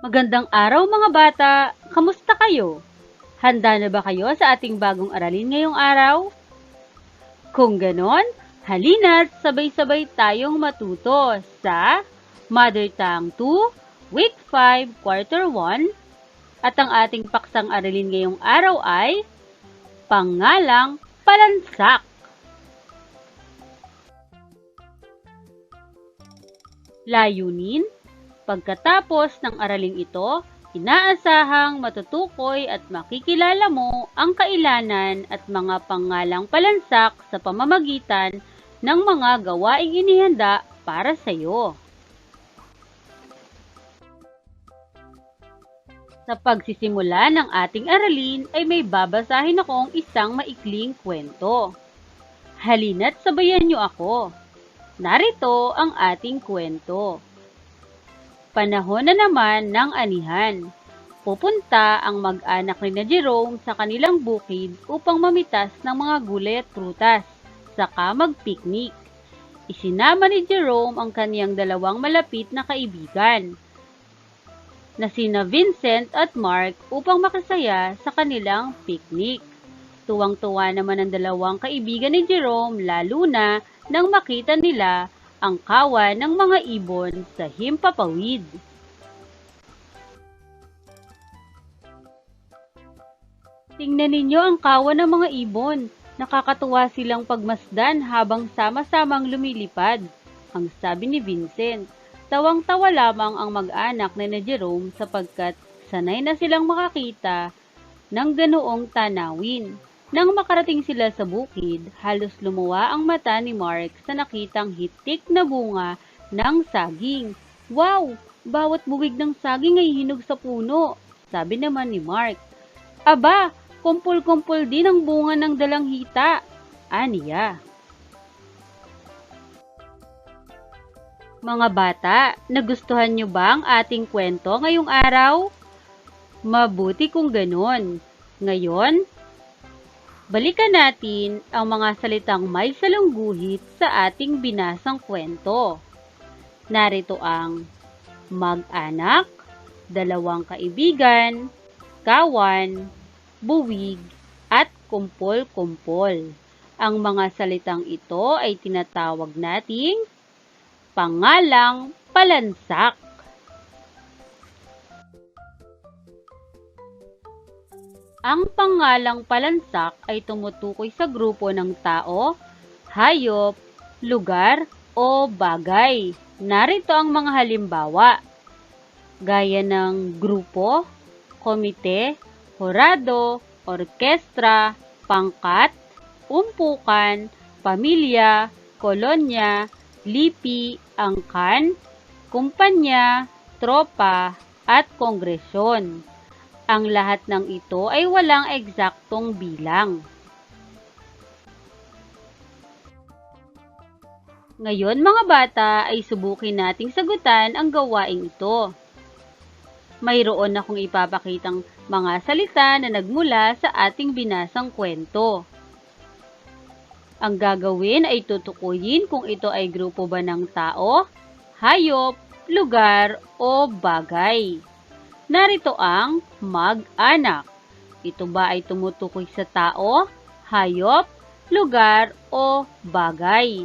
Magandang araw mga bata! Kamusta kayo? Handa na ba kayo sa ating bagong aralin ngayong araw? Kung ganon, halina't sabay-sabay tayong matuto sa Mother Tongue 2, Week 5, Quarter 1, at ang ating paksang aralin ngayong araw ay Pangalang Palansak. Layunin: pagkatapos ng araling ito, inaasahang matutukoy at makikilala mo ang kailanan at mga pangalang palansak sa pamamagitan ng mga gawaing inihanda para sa iyo. Sa pagsisimula ng ating aralin ay may babasahin akong isang maikling kwento. Halina't sabayan niyo ako. Narito ang ating kwento. Panahon na naman ng anihan. Pupunta ang mag-anak ni Jerome sa kanilang bukid upang mamitas ng mga gulay at prutas, saka mag-picnic. Isinama ni Jerome ang kaniyang dalawang malapit na kaibigan, na sina Vincent at Mark, upang makasaya sa kanilang picnic. Tuwang-tuwa naman ang dalawang kaibigan ni Jerome, lalo na nang makita nila ang kawan ng mga ibon sa himpapawid. Tingnan ninyo ang kawan ng mga ibon. Nakakatuwa silang pagmasdan habang sama-samang lumilipad, ang sabi ni Vincent. Tawang-tawa lamang ang mag-anak ni Jerome sapagkat sanay na silang makakita ng ganoong tanawin. Nang makarating sila sa bukid, halos lumuwa ang mata ni Mark sa nakitang hitik na bunga ng saging. Wow! Bawat buwig ng saging ay hinog sa puno, sabi naman ni Mark. Aba! Kumpul-kumpul din ang bunga ng dalanghita, aniya. Mga bata, nagustuhan niyo ba ang ating kwento ngayong araw? Mabuti kung ganon. Ngayon, balikan natin ang mga salitang may salungguhit sa ating binasang kwento. Narito ang mag-anak, dalawang kaibigan, kawan, buwig, at kumpol-kumpol. Ang mga salitang ito ay tinatawag nating pangalang palansak. Ang pangalang palansak ay tumutukoy sa grupo ng tao, hayop, lugar, o bagay. Narito ang mga halimbawa, gaya ng grupo, komite, horado, orkestra, pangkat, umpukan, pamilya, kolonya, lipi, angkan, kumpanya, tropa, at kongresyon. Ang lahat ng ito ay walang eksaktong bilang. Ngayon mga bata ay subukin nating sagutan ang gawaing ito. Mayroon akong ipapakitang mga salita na nagmula sa ating binasang kwento. Ang gagawin ay tutukuyin kung ito ay grupo ba ng tao, hayop, lugar, o bagay. Narito ang mag-anak. Ito ba ay tumutukoy sa tao, hayop, lugar, o bagay?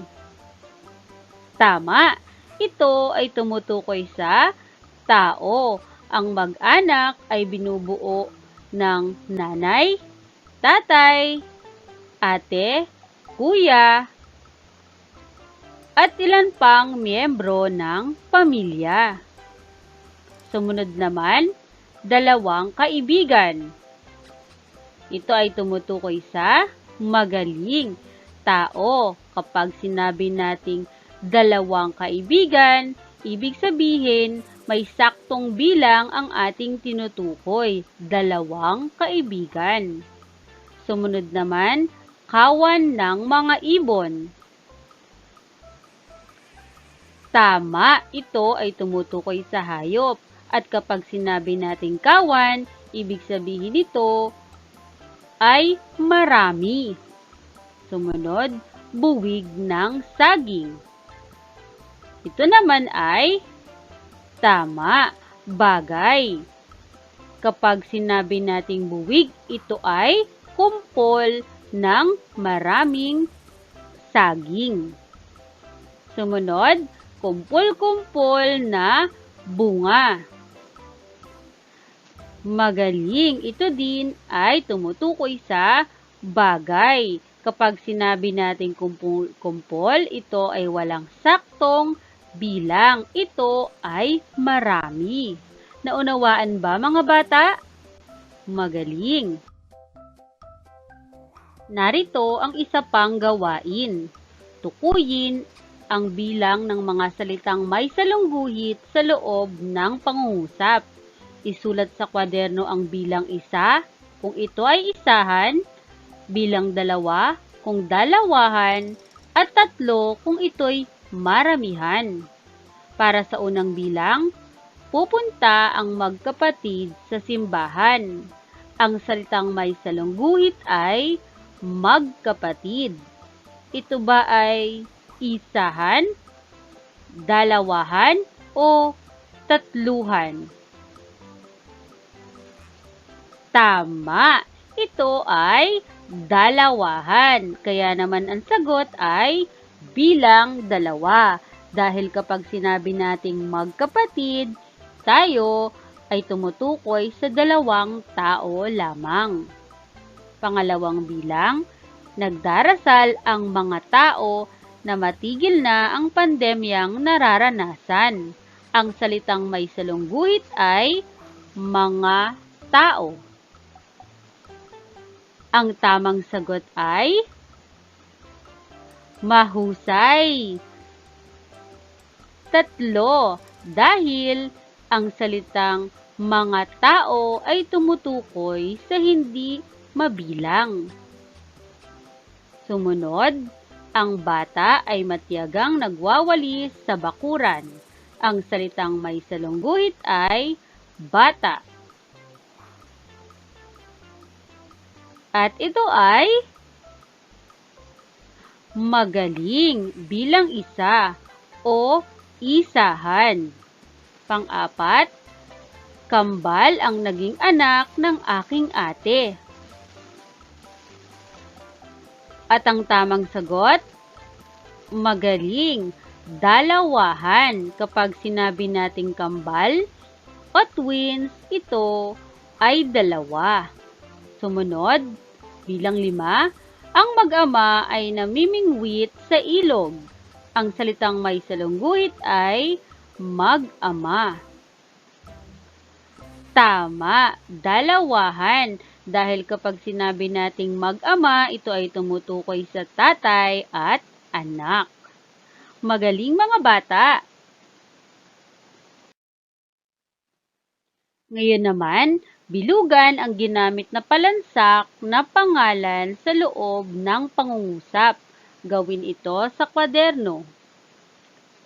Tama! Ito ay tumutukoy sa tao. Ang mag-anak ay binubuo ng nanay, tatay, ate, kuya, at ilan pang miyembro ng pamilya. Sumunod naman, dalawang kaibigan. Ito ay tumutukoy sa magaling tao. Kapag sinabi nating dalawang kaibigan, ibig sabihin may saktong bilang ang ating tinutukoy, dalawang kaibigan. Sumunod naman, kawan ng mga ibon. Tama, ito ay tumutukoy sa hayop. At kapag sinabi nating kawan, ibig sabihin nito ay marami. Sumunod, buwig ng saging. Ito naman ay tama. bagay. Kapag sinabi nating buwig, ito ay kumpol ng maraming saging. Sumunod, kumpol-kumpol na bunga. Magaling, ito din ay tumutukoy sa bagay. Kapag sinabi natin kumpol, ito ay walang saktong bilang. Ito ay marami. Naunawaan ba mga bata? Magaling. Narito ang isa pang gawain. Tukuyin ang bilang ng mga salitang may salungguhit sa loob ng pangungusap. Isulat sa kwaderno ang bilang 1 kung ito ay isahan, bilang 2 kung dalawahan, at 3 kung ito'y maramihan. Para sa unang bilang, pupunta ang magkapatid sa simbahan. Ang salitang may salungguhit ay magkapatid. Ito ba ay isahan, dalawahan, o tatluhan? Tama! Ito ay dalawahan. Kaya naman ang sagot ay bilang 2. Dahil kapag sinabi nating magkapatid, tayo ay tumutukoy sa 2 tao lamang. Pangalawang bilang, nagdarasal ang mga tao na matigil na ang pandemyang nararanasan. Ang salitang may salungguhit ay mga tao. Ang tamang sagot ay mahusay. 3, dahil ang salitang mga tao ay tumutukoy sa hindi mabilang. Sumunod, ang bata ay matiyagang nagwawalis sa bakuran. Ang salitang may salungguhit ay bata. At ito ay magaling, bilang 1 o isahan. Pang-4, kambal ang naging anak ng aking ate. At ang tamang sagot, magaling, dalawahan. Kapag sinabi nating kambal o twins, ito ay 2. Sumunod, bilang 5, ang mag-ama ay namimingwit sa ilog. Ang salitang may salungguhit ay mag-ama. Tama, dalawahan. Dahil kapag sinabi nating mag-ama, ito ay tumutukoy sa tatay at anak. Magaling mga bata! Ngayon naman, bilugan ang ginamit na palansak na pangalan sa loob ng pangungusap. Gawin ito sa kwaderno.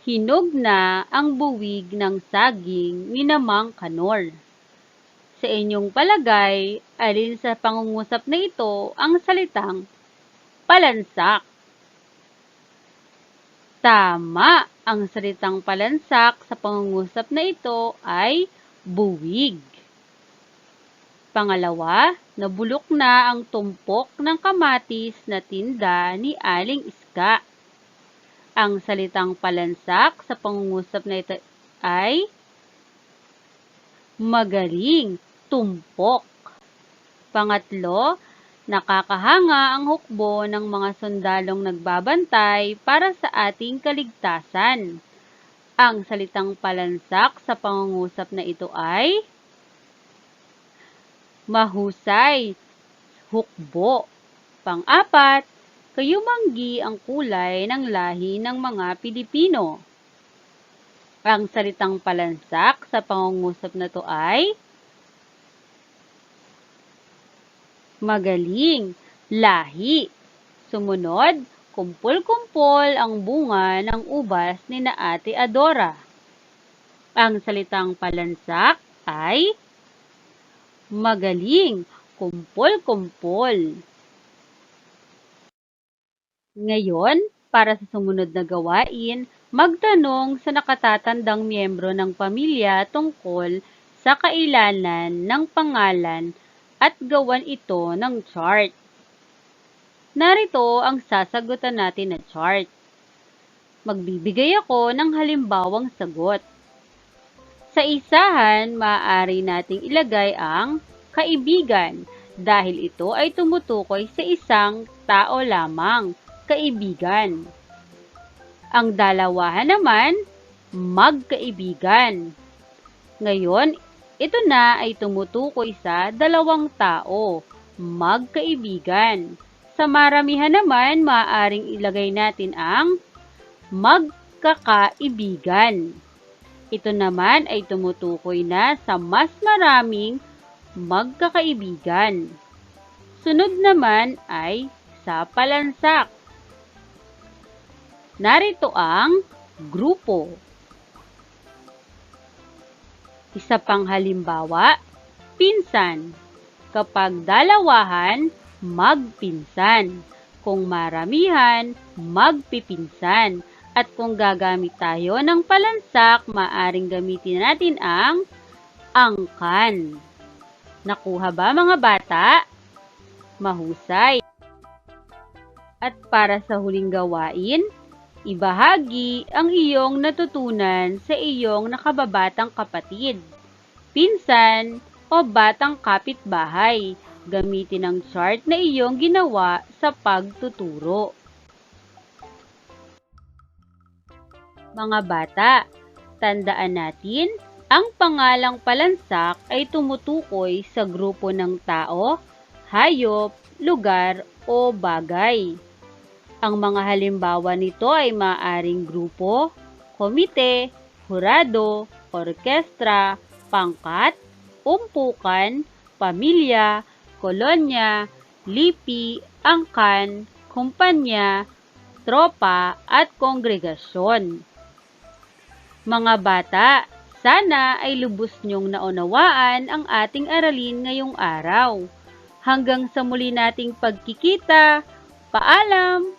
Hinog na ang buwig ng saging ni Mang Kanor. Sa inyong palagay, alin sa pangungusap na ito ang salitang palansak? Tama! Ang salitang palansak sa pangungusap na ito ay buwig. Pangalawa, nabulok na ang tumpok ng kamatis na tinda ni Aling Iska. Ang salitang palansak sa pangungusap na ito ay magaling, tumpok. Pangatlo, nakakahanga ang hukbo ng mga sundalong nagbabantay para sa ating kaligtasan. Ang salitang palansak sa pangungusap na ito ay mahusay, hukbo. Pang-4, kayumanggi ang kulay ng lahi ng mga Pilipino. Ang salitang palansak sa pangungusap na ito ay magaling, lahi. Sumunod, kumpol-kumpol ang bunga ng ubas ni na Ate Adora. Ang salitang palansak ay magaling, kumpol-kumpol. Ngayon, Para sa sumunod na gawain, magtanong sa nakatatandang miyembro ng pamilya tungkol sa kailanan ng pangalan at gawan ito ng chart. Narito ang sasagutan natin na chart. Magbibigay ako ng halimbawang sagot. Sa isahan, maaari nating ilagay ang kaibigan dahil ito ay tumutukoy sa isang tao lamang, kaibigan. Ang dalawahan naman, magkaibigan. Ngayon, ito na ay tumutukoy sa dalawang tao, magkaibigan. Sa maramihan naman, maaaring ilagay natin ang magkakaibigan. Ito naman ay tumutukoy na sa mas maraming magkakaibigan. Sunod naman ay sa palansak. Narito ang grupo. Isa pang halimbawa, pinsan. Kapag dalawahan, magpinsan. Kung maramihan, magpipinsan. At kung gagamit tayo ng palansak, maaring gamitin natin ang angkan. Nakuha ba mga bata? Mahusay. At para sa huling gawain, ibahagi ang iyong natutunan sa iyong nakababatang kapatid, pinsan o batang kapitbahay. Gamitin ang chart na iyong ginawa sa pagtuturo. Mga bata, tandaan natin, ang pangalang palansak ay tumutukoy sa grupo ng tao, hayop, lugar o bagay. Ang mga halimbawa nito ay maaaring grupo, komite, hurado, orkestra, pangkat, umpukan, pamilya, kolonya, lipi, angkan, kumpanya, tropa at kongregasyon. Mga bata, sana ay lubos niyong naunawaan ang ating aralin ngayong araw. Hanggang sa muli nating pagkikita, paalam!